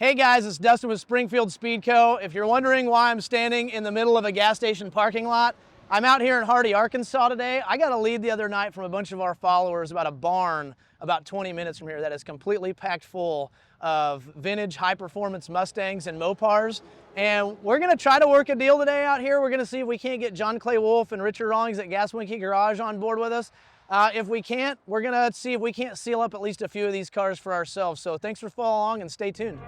Hey guys, it's Dustin with Springfield Speed Co. If you're wondering why I'm standing in the middle of a gas station parking lot, I'm out here in Hardy, Arkansas today. I got a lead the other night from a bunch of our followers about a barn about 20 minutes from here that is completely packed full of vintage high-performance Mustangs and Mopars. And we're gonna try to work a deal today out here. We're gonna see if we can't get John Clay Wolfe and Richard Rawlings at Gas Winky Garage on board with us. If we can't, we're gonna see if we can't seal up at least a few of these cars for ourselves. So thanks for following along and stay tuned.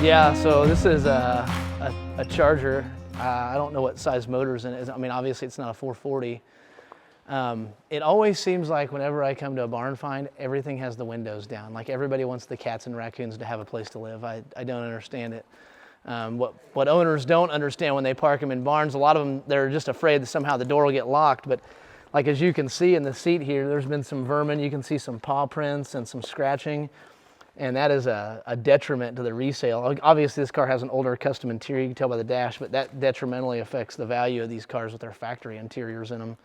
Yeah, so this is a Charger. I don't know what size motors in it is. I mean, obviously it's not a 440. It always seems like whenever I come to a barn find, everything has the windows down. Like everybody wants the cats and raccoons to have a place to live. I don't understand it. What owners don't understand when they park them in barns, a lot of them, they're just afraid that somehow the door will get locked. But like as you can see in the seat here, there's been some vermin. You can see some paw prints and some scratching. And that is a detriment to the resale. Obviously, this car has an older custom interior, you can tell by the dash, but that detrimentally affects the value of these cars with their factory interiors in them.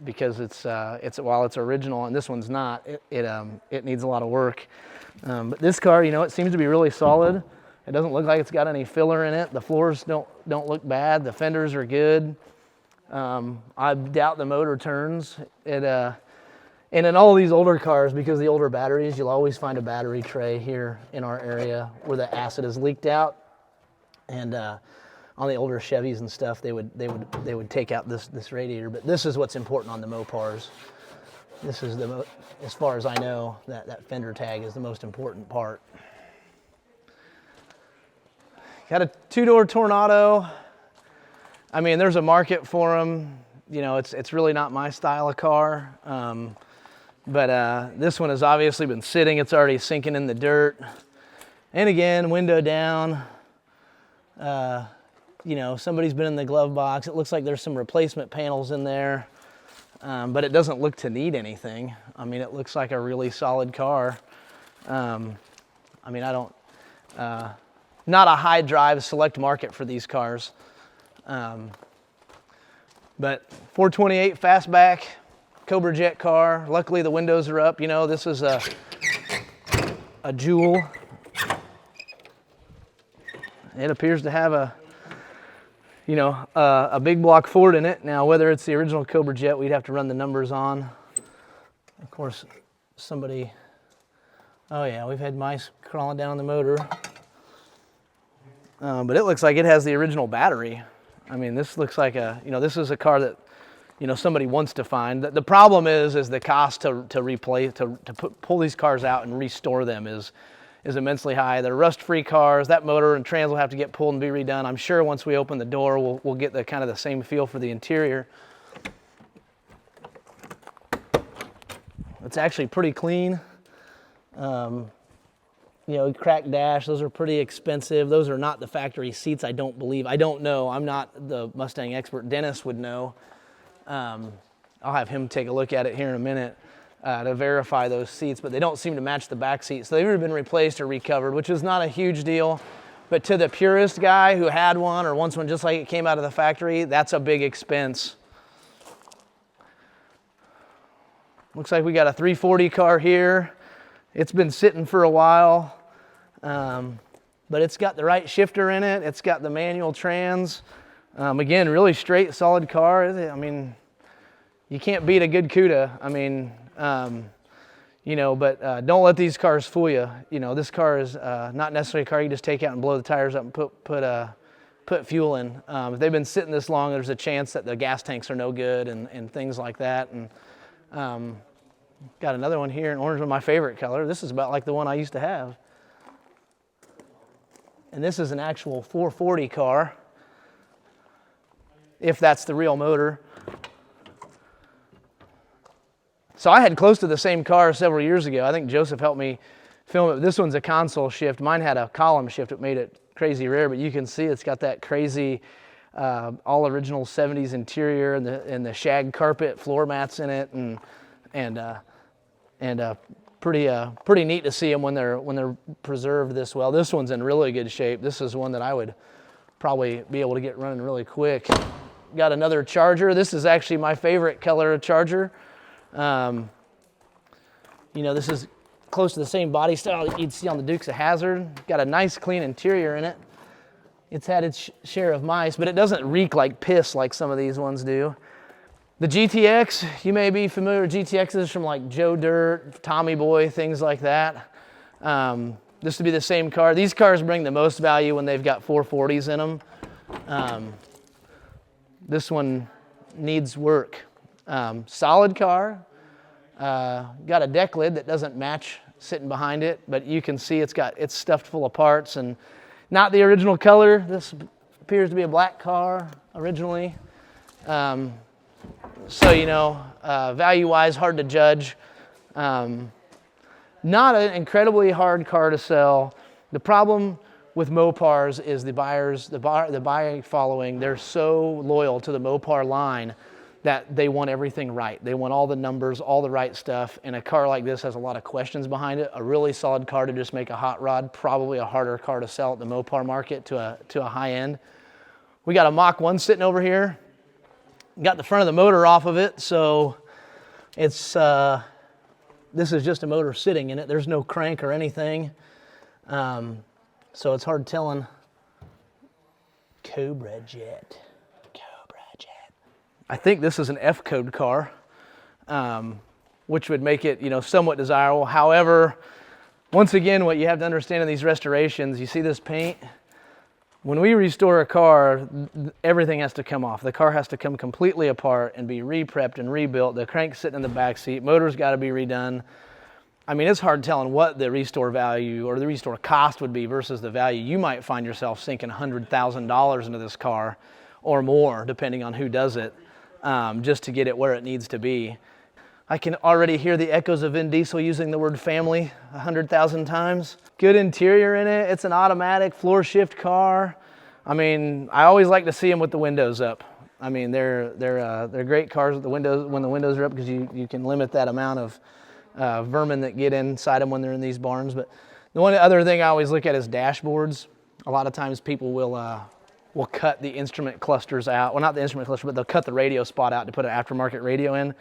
Because while it's original and this one's not, it needs a lot of work. But this car, you know, it seems to be really solid. It doesn't look like it's got any filler in it. The floors don't look bad. The fenders are good. I doubt the motor turns. And in all these older cars, because of the older batteries, you'll always find a battery tray here in our area where the acid is leaked out. And on the older Chevys and stuff, they would take out this radiator. But this is what's important on the Mopars. This is as far as I know, that fender tag is the most important part. Got a two-door Tornado. I mean, there's a market for them. You know, it's really not my style of car. But this one has obviously been sitting. It's already sinking in the dirt. And again, window down. You know, somebody's been in the glove box. It looks like there's some replacement panels in there. But it doesn't look to need anything. I mean, it looks like a really solid car. I mean, not a high drive select market for these cars. But 428 fastback. Cobra Jet car. Luckily the windows are up. You know, this is a Jewel. It appears to have a big block Ford in it. Now whether it's the original Cobra Jet, we'd have to run the numbers on. Of course, oh yeah, we've had mice crawling down the motor. But it looks like it has the original battery. I mean, this looks like this is a car that somebody wants to find. The problem is the cost to pull these cars out and restore them is immensely high. They're rust-free cars. That motor and trans will have to get pulled and be redone. I'm sure once we open the door, we'll get the kind of the same feel for the interior. It's actually pretty clean. Cracked dash, those are pretty expensive. Those are not the factory seats, I don't believe. I don't know. I'm not the Mustang expert. Dennis would know. I'll have him take a look at it here in a minute to verify those seats, but they don't seem to match the back seats. So they've either been replaced or recovered, which is not a huge deal. But to the purist guy who had one or wants one just like it came out of the factory, that's a big expense. Looks like we got a 340 car here. It's been sitting for a while, but it's got the right shifter in it. It's got the manual trans. Again, really straight, solid car. I mean, you can't beat a good Cuda. I mean, but don't let these cars fool you. You know, this car is not necessarily a car you just take out and blow the tires up and put fuel in. If they've been sitting this long, there's a chance that the gas tanks are no good and things like that. And got another one here in orange, one of my favorite color. This is about like the one I used to have. And this is an actual 440 car, if that's the real motor. So I had close to the same car several years ago. I think Joseph helped me film it. This one's a console shift. Mine had a column shift. It made it crazy rare, but you can see it's got that crazy all original 70s interior and the shag carpet floor mats in it, and pretty neat to see them when they're preserved this well. This one's in really good shape. This is one that I would probably be able to get running really quick. Got another Charger. This is actually my favorite color of Charger. You know, this is close to the same body style that you'd see on the Dukes of Hazzard. Got a nice clean interior in it. It's had its share of mice, but it doesn't reek like piss like some of these ones do. The GTX, you may be familiar with GTXs from like Joe Dirt, Tommy Boy, things like that. This would be the same car. These cars bring the most value when they've got 440s in them. This one needs work. Solid car. Got a deck lid that doesn't match sitting behind it, but you can see it's stuffed full of parts and not the original color. This appears to be a black car originally. So, you know, value-wise, hard to judge. Not an incredibly hard car to sell. The problem with Mopars is the buyer following, they're so loyal to the Mopar line that they want everything right. They want all the numbers, all the right stuff, and a car like this has a lot of questions behind it. A really solid car to just make a hot rod, probably a harder car to sell at the Mopar market to a high end. We got a Mach 1 sitting over here. Got the front of the motor off of it, so it's this is just a motor sitting in it. There's no crank or anything, so it's hard telling. Cobra Jet. I think this is an F-code car, which would make it, you know, somewhat desirable. However, once again, what you have to understand in these restorations, you see this paint? When we restore a car, everything has to come off. The car has to come completely apart and be re-prepped and rebuilt. The crank's sitting in the back seat. Motor's got to be redone. I mean, it's hard telling what the restore value or the restore cost would be versus the value. You might find yourself sinking $100,000 into this car or more, depending on who does it, just to get it where it needs to be. I can already hear the echoes of Vin Diesel using the word family 100,000 times. Good interior in it. It's an automatic floor shift car. I mean, I always like to see them with the windows up. I mean, they're great cars with the windows when the windows are up, because you can limit that amount of vermin that get inside them when they're in these barns. But the one other thing I always look at is dashboards. A lot of times people will cut the instrument clusters out. Well, not the instrument cluster, but they'll cut the radio spot out to put an aftermarket radio in.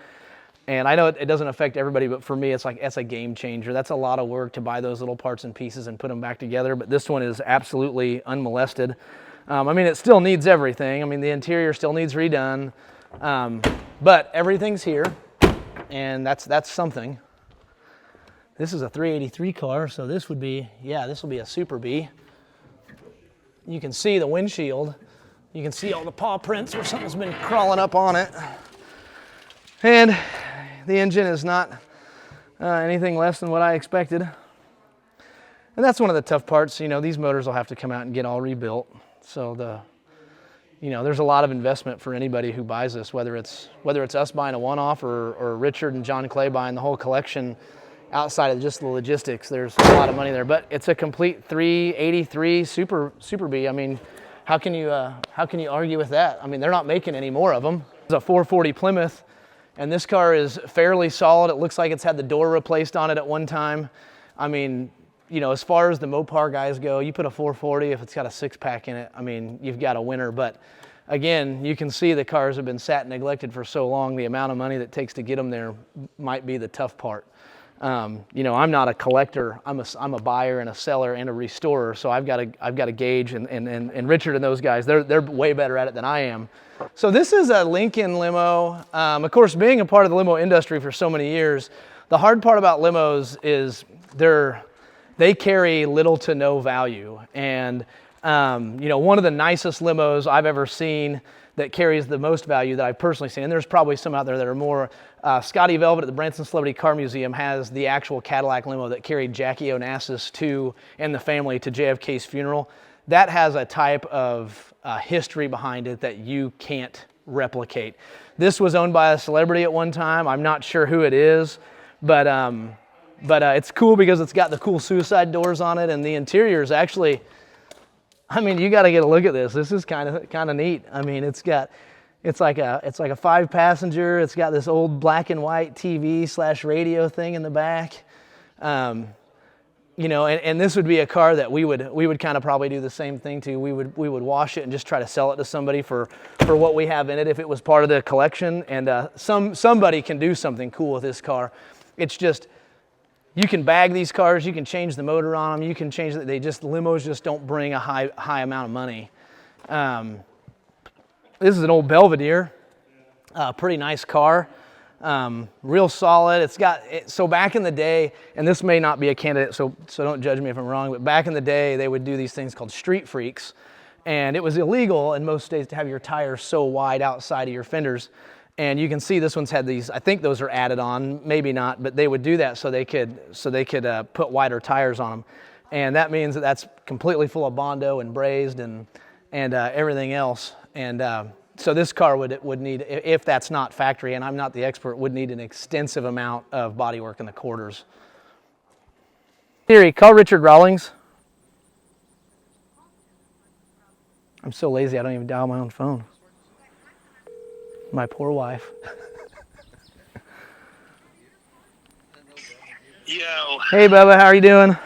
And I know it doesn't affect everybody, but for me, it's a game changer. That's a lot of work to buy those little parts and pieces and put them back together. But this one is absolutely unmolested. I mean, it still needs everything. I mean, the interior still needs redone, but everything's here, and that's something. This is a 383 car, so this will be a Super B. You can see the windshield. You can see all the paw prints where something's been crawling up on it. And the engine is not anything less than what I expected. And that's one of the tough parts. You know, these motors will have to come out and get all rebuilt. So there's a lot of investment for anybody who buys this, whether it's us buying a one-off or Richard and John Clay buying the whole collection. Outside of just the logistics, there's a lot of money there. But it's a complete 383 Super B. I mean, how can you argue with that? I mean, they're not making any more of them. It's a 440 Plymouth, and this car is fairly solid. It looks like it's had the door replaced on it at one time. I mean, you know, as far as the Mopar guys go, you put a 440, if it's got a six-pack in it, I mean, you've got a winner. But again, you can see the cars have been sat and neglected for so long. The amount of money that it takes to get them there might be the tough part. You know, I'm not a collector. I'm a buyer and a seller and a restorer. So I've got to gauge, and Richard and those guys, they're way better at it than I am. So this is a Lincoln limo. Of course, being a part of the limo industry for so many years, the hard part about limos is they carry little to no value. And you know, one of the nicest limos I've ever seen that carries the most value that I've personally seen, and there's probably some out there that are more, Scotty Velvet at the Branson Celebrity Car Museum has the actual Cadillac limo that carried Jackie Onassis and the family to JFK's funeral. That has a type of history behind it that you can't replicate. This was owned by a celebrity at one time. I'm not sure who it is, but But it's cool because it's got the cool suicide doors on it, and the interior is actually, I mean, you got to get a look at this. This is kind of neat. I mean, it's like a 5-passenger. It's got this old black and white TV / radio thing in the back. You know, and this would be a car that we would kind of probably do the same thing to. We would wash it and just try to sell it to somebody for what we have in it if it was part of the collection. And somebody can do something cool with this car. It's just, you can bag these cars, you can change the motor on them, you can change it. Limos just don't bring a high amount of money. This is an old Belvedere, pretty nice car. Real solid. So back in the day, and this may not be a candidate, so don't judge me if I'm wrong, but back in the day, they would do these things called street freaks, and it was illegal in most states to have your tires so wide outside of your fenders. And you can see this one's had these, I think those are added on, maybe not, but they would do that so they could put wider tires on them. And that means that's completely full of Bondo and brazed and everything else. And so this car would need, if that's not factory, and I'm not the expert, would need an extensive amount of bodywork in the quarters. Siri, call Richard Rawlings. I'm so lazy I don't even dial my own phone. My poor wife. Yo. Hey Bubba, how are you doing?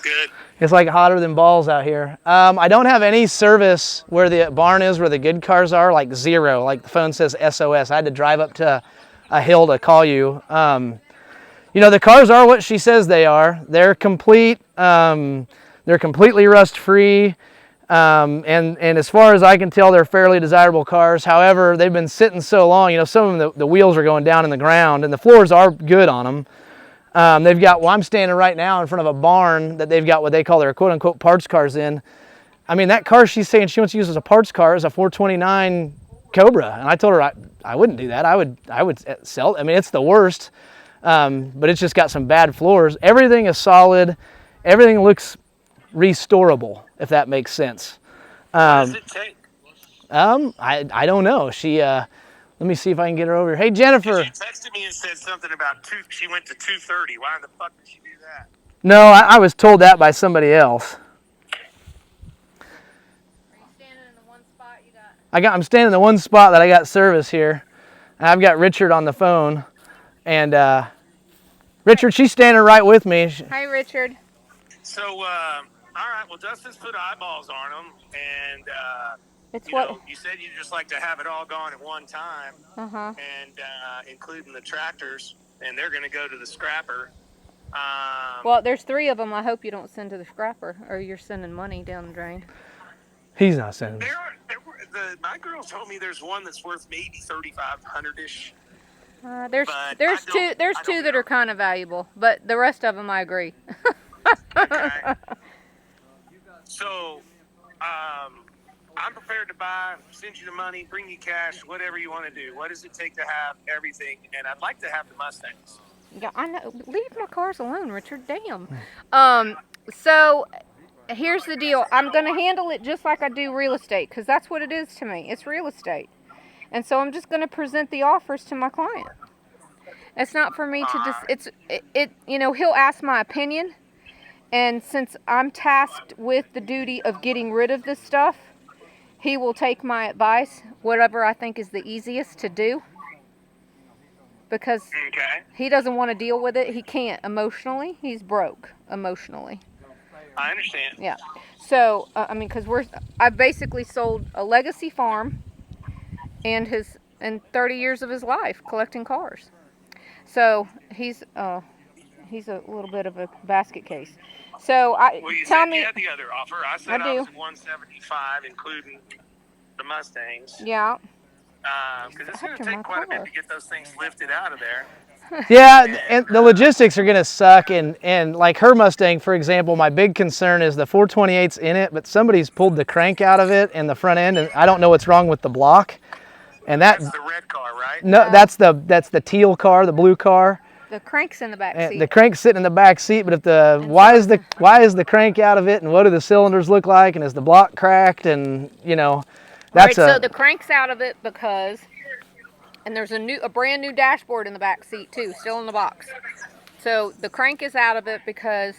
Good. It's like hotter than balls out here. I don't have any service where the barn is, where the good cars are, like zero. Like the phone says SOS. I had to drive up to a hill to call you. You know, the cars are what she says they are. They're complete. They're completely rust-free. And as far as I can tell, they're fairly desirable cars. However, they've been sitting so long, you know, some of them, the wheels are going down in the ground, and the floors are good on them. They've got, well, I'm standing right now in front of a barn that they've got what they call their quote-unquote parts cars in. I mean, that car she's saying she wants to use as a parts car is a 429 Cobra. And I told her I wouldn't do that. I would sell it. I mean, it's the worst, but it's just got some bad floors. Everything is solid. Everything looks restorable, if that makes sense. What does it take? I don't know. Let me see if I can get her over here. Hey, Jennifer. She texted me and said something about she went to 230. Why in the fuck did she do that? No, I was told that by somebody else. Are you standing in the one spot you got? I'm standing in the one spot that I got service here. And I've got Richard on the phone. And Richard, she's standing right with me. Hi, Richard. So, all right. Well, Dustin's put eyeballs on them, and you said you just like to have it all gone at one time, and including the tractors, and they're going to go to the scrapper. Well, there's 3 of them. I hope you don't send to the scrapper, or you're sending money down the drain. He's not sending. My girl told me there's one that's worth maybe $3,500-ish. There's two that are kind of valuable, but the rest of them I agree. Okay. So, I'm prepared to buy, send you the money, bring you cash, whatever you want to do. What does it take to have everything? And I'd like to have the Mustangs. Yeah, I know. Leave my cars alone, Richard. Damn. So here's the deal. I'm going to handle it just like I do real estate, because that's what it is to me. It's real estate. And so I'm just going to present the offers to my client. It's not for me to just, he'll ask my opinion. And since I'm tasked with the duty of getting rid of this stuff, he will take my advice, whatever I think is the easiest to do. Because he doesn't want to deal with it. He can't emotionally. He's broke emotionally. I understand. Yeah. So, because I've basically sold a legacy farm and 30 years of his life collecting cars. So he's a little bit of a basket case. So you said you had the other offer. I said I was at 175, including the Mustangs. Yeah. Because it's going to take quite a bit to get those things lifted out of there. Yeah, and the logistics are going to suck. And like her Mustang, for example, my big concern is the 428's in it, but somebody's pulled the crank out of it and the front end, and I don't know what's wrong with the block. And that's the red car, right? No, that's the teal car, the blue car. The crank's in the back seat. The crank's sitting in the back seat, but why is the crank out of it, and what do the cylinders look like, and is the block cracked, and that's so the crank's out of it because, and there's a brand new dashboard in the back seat too, still in the box. So the crank is out of it because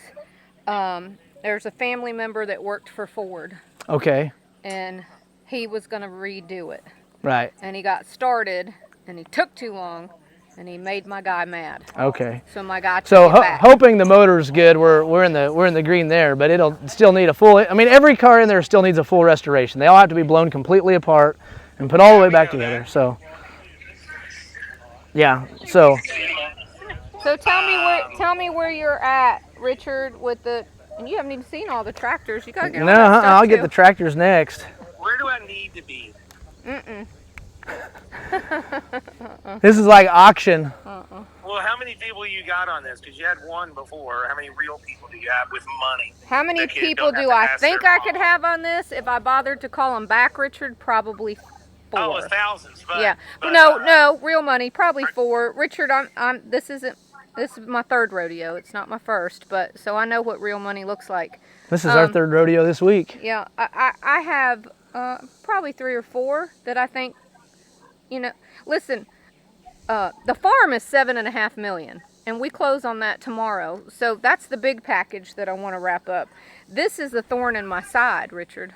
there's a family member that worked for Ford. Okay. And he was going to redo it. Right. And he got started, and he took too long, and he made my guy mad. Okay. So my guy took So it back. hoping the motor's good, we're in the green there, but it'll still need a full. I mean, every car in there still needs a full restoration. They all have to be blown completely apart and put all the way back together. So. Yeah. So tell me where you're at, Richard, with the. And you haven't even seen all the tractors. You gotta get all no, that stuff I'll too. get the tractors next. Where do I need to be? This is like auction. Well, how many people you got on this? Because you had one before. How many real people do you have with money? How many people do I think I could have on this if I bothered to call them back, Richard? Probably 4. Oh, thousands. But, yeah. But, no, real money. Probably 4. Richard, this is my 3rd rodeo. It's not my 1st, but so I know what real money looks like. This is our 3rd rodeo this week. Yeah, I have probably 3 or 4 that I think, listen, the farm is $7.5 million, and we close on that tomorrow. So that's the big package that I want to wrap up. This is the thorn in my side, Richard.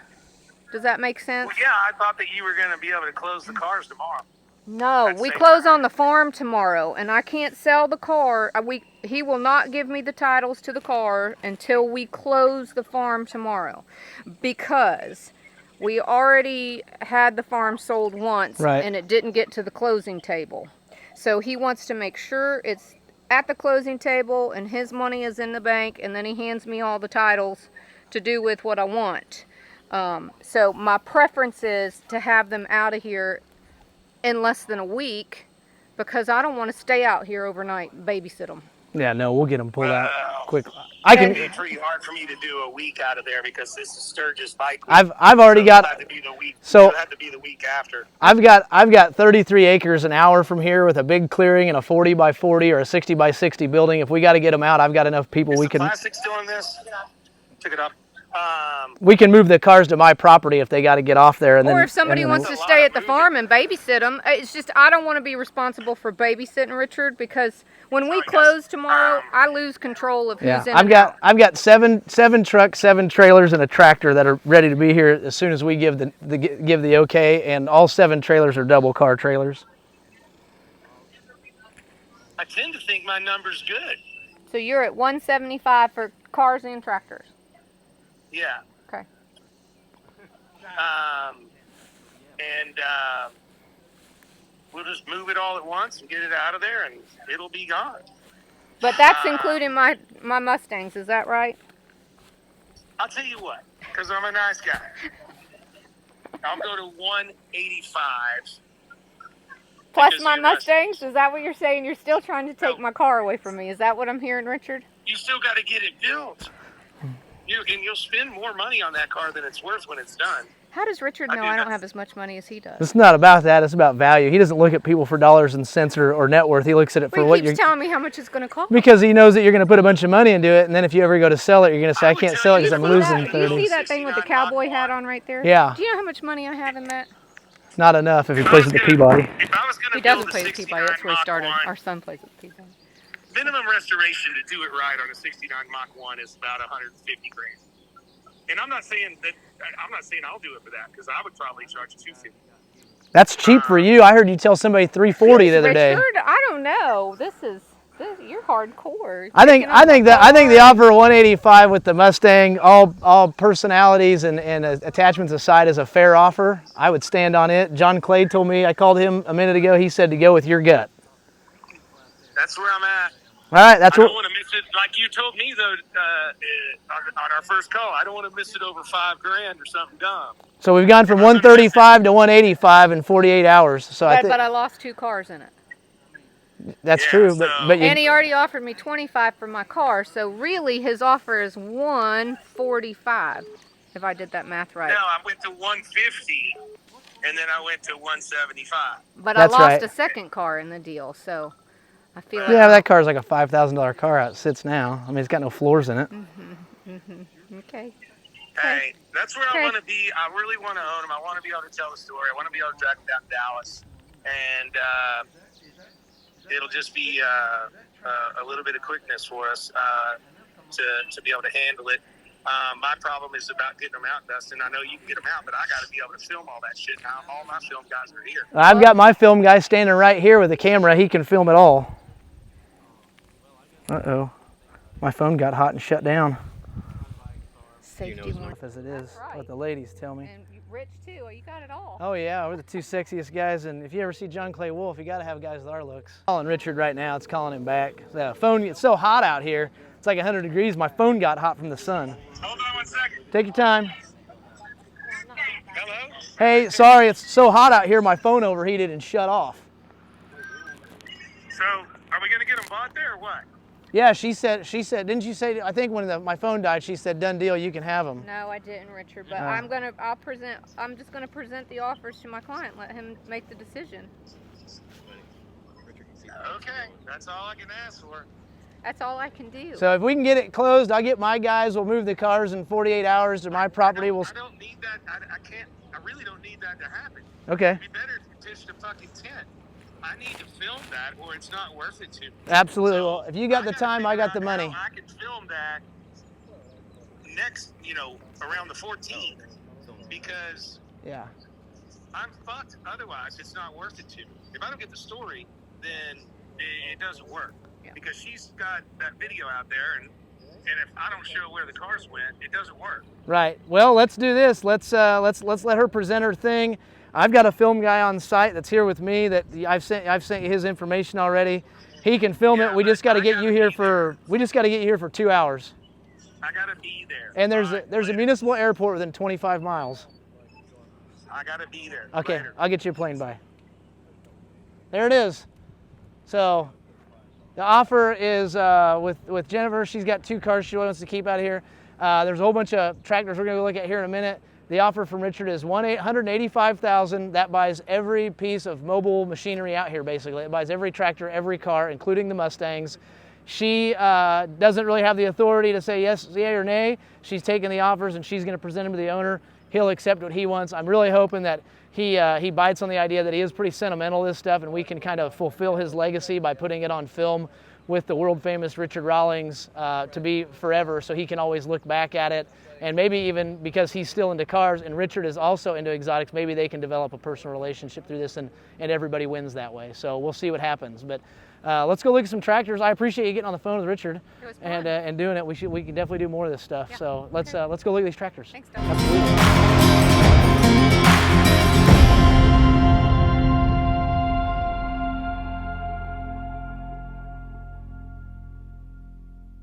Does that make sense? Well, yeah, I thought that you were going to be able to close the cars tomorrow. No, we close on the farm tomorrow, and I can't sell the car. He will not give me the titles to the car until we close the farm tomorrow, because we already had the farm sold once, right, and it didn't get to the closing table. So he wants to make sure it's at the closing table and his money is in the bank, and then he hands me all the titles to do with what I want. So my preference is to have them out of here in less than a week, because I don't want to stay out here overnight and babysit them. Yeah, no, we'll get them pulled out quick. It'd be pretty hard for me to do a week out of there because this is Sturgis bike week. I've already got. It'll have to be the week. So it'll have to be the week after. I've got 33 acres an hour from here with a big clearing and a 40 by 40 or a 60 by 60 building. If we got to get them out, I've got enough people. Is we the can. plastic still in this? Took it up. We can move the cars to my property if they got to get off there. And or then, if somebody wants to stay at the farm and babysit them. It's just I don't want to be responsible for babysitting Richard, because when we close tomorrow, I lose control of who's in and out. I've got seven trucks, 7 trailers, and a tractor that are ready to be here as soon as we give the okay. And all 7 trailers are double car trailers. I tend to think my number's good. So you're at 175 for cars and tractors. Yeah. Okay. We'll just move it all at once and get it out of there, and it'll be gone. But that's including my Mustangs, is that right? I'll tell you what, because I'm a nice guy. I'll go to 185. Plus my Mustangs? Is that what you're saying? You're still trying to take my car away from me. Is that what I'm hearing, Richard? You still got to get it built. You'll spend more money on that car than it's worth when it's done. How does Richard know I don't have as much money as he does? It's not about that. It's about value. He doesn't look at people for dollars and cents or net worth. He looks at it for what you're... He keeps telling me how much it's going to cost. Because he knows that you're going to put a bunch of money into it, and then if you ever go to sell it, you're going to say, I can't sell it because I'm losing 30. You see that thing with the cowboy hat on right there? Yeah. Do you know how much money I have in that? Not enough if he plays with the Peabody. He doesn't play with the Peabody. That's where he started. Our son plays with the Peabody. Minimum restoration to do it right on a 69 Mach 1 is about $150 grand. And I'm not saying I'll do it for that, because I would probably charge $250. That's cheap for you. I heard you tell somebody $340 the other day. Richard, I don't know. You're hardcore. I think the offer of 185 with the Mustang, all personalities and attachments aside, is a fair offer. I would stand on it. John Clay told me, I called him a minute ago. He said to go with your gut. That's where I'm at. All right, that's I what. don't want to miss it. Like you told me though, on our first call, I don't want to miss it over $5 grand or something dumb. So we've gone from 135 to 185 in 48 hours. So but I lost 2 cars in it. That's true, but and he already offered me 25 for my car, so really his offer is 145, if I did that math right. No, I went to 150, and then I went to 175. But I lost a second car in the deal, so I feel like... Yeah, that car's like a $5,000 car how it sits now. I mean, it's got no floors in it. Okay. Hey, that's where I want to be. I really want to own them. I want to be able to tell the story. I want to be able to drive them down to Dallas, and it'll just be a little bit of quickness for us to be able to handle it. My problem is about getting them out, Dustin. I know you can get them out, but I got to be able to film all that shit. Now, all my film guys are here. I've got my film guy standing right here with a camera. He can film it all. Uh-oh. My phone got hot and shut down. Safety one. As it is, That's right. what the ladies tell me. And Rich too. You got it all. Oh yeah, we're the two sexiest guys, and if you ever see John Clay Wolfe, you got to have guys with our looks. Calling Richard right now. It's calling him back. The phone. It's so hot out here. It's like 100 degrees. My phone got hot from the sun. Hold on 1 second. Take your time. Hello? Hey, sorry, it's so hot out here. My phone overheated and shut off. So, are we going to get them bought there or what? Yeah, she said, didn't you say, I think when my phone died, she said, done deal, you can have them. No, I didn't, Richard, but I'm just gonna present the offers to my client, let him make the decision. Okay, that's all I can ask for. That's all I can do. So if we can get it closed, I'll get my guys, we'll move the cars in 48 hours to my property. I don't need that, I really don't need that to happen. Okay. It'd be better if you pitched a fucking tent. I need to film that or it's not worth it to me. Absolutely. So well, if you got the time, I got the money. I can film that next, around the 14th because Yeah. I'm fucked. Otherwise, it's not worth it to me. If I don't get the story, then it doesn't work. Yeah. Because she's got that video out there, and if I don't show where the cars went, it doesn't work. Right. Well, let's do this. Let's let her present her thing. I've got a film guy on site that's here with me that I've sent you his information already. He can film it. We just got to get you here for 2 hours. I gotta be there. And there's a municipal airport within 25 miles. I gotta be there. Okay, Later. I'll get you a plane by. There it is. So the offer is with Jennifer. She's got 2 cars she wants to keep out of here. There's a whole bunch of tractors we're going to look at here in a minute. The offer from Richard is $185,000. That buys every piece of mobile machinery out here, basically. It buys every tractor, every car, including the Mustangs. She doesn't really have the authority to say yes, yay or nay. She's taking the offers and she's going to present them to the owner. He'll accept what he wants. I'm really hoping that he bites on the idea that he is pretty sentimental to this stuff, and we can kind of fulfill his legacy by putting it on film with the world famous Richard Rawlings to be forever, so he can always look back at it. And maybe even because he's still into cars and Richard is also into exotics, maybe they can develop a personal relationship through this, and everybody wins that way. So we'll see what happens. But let's go look at some tractors. I appreciate you getting on the phone with Richard and doing it. We can definitely do more of this stuff. Yeah. So let's go look at these tractors. Thanks, Doug. Absolutely.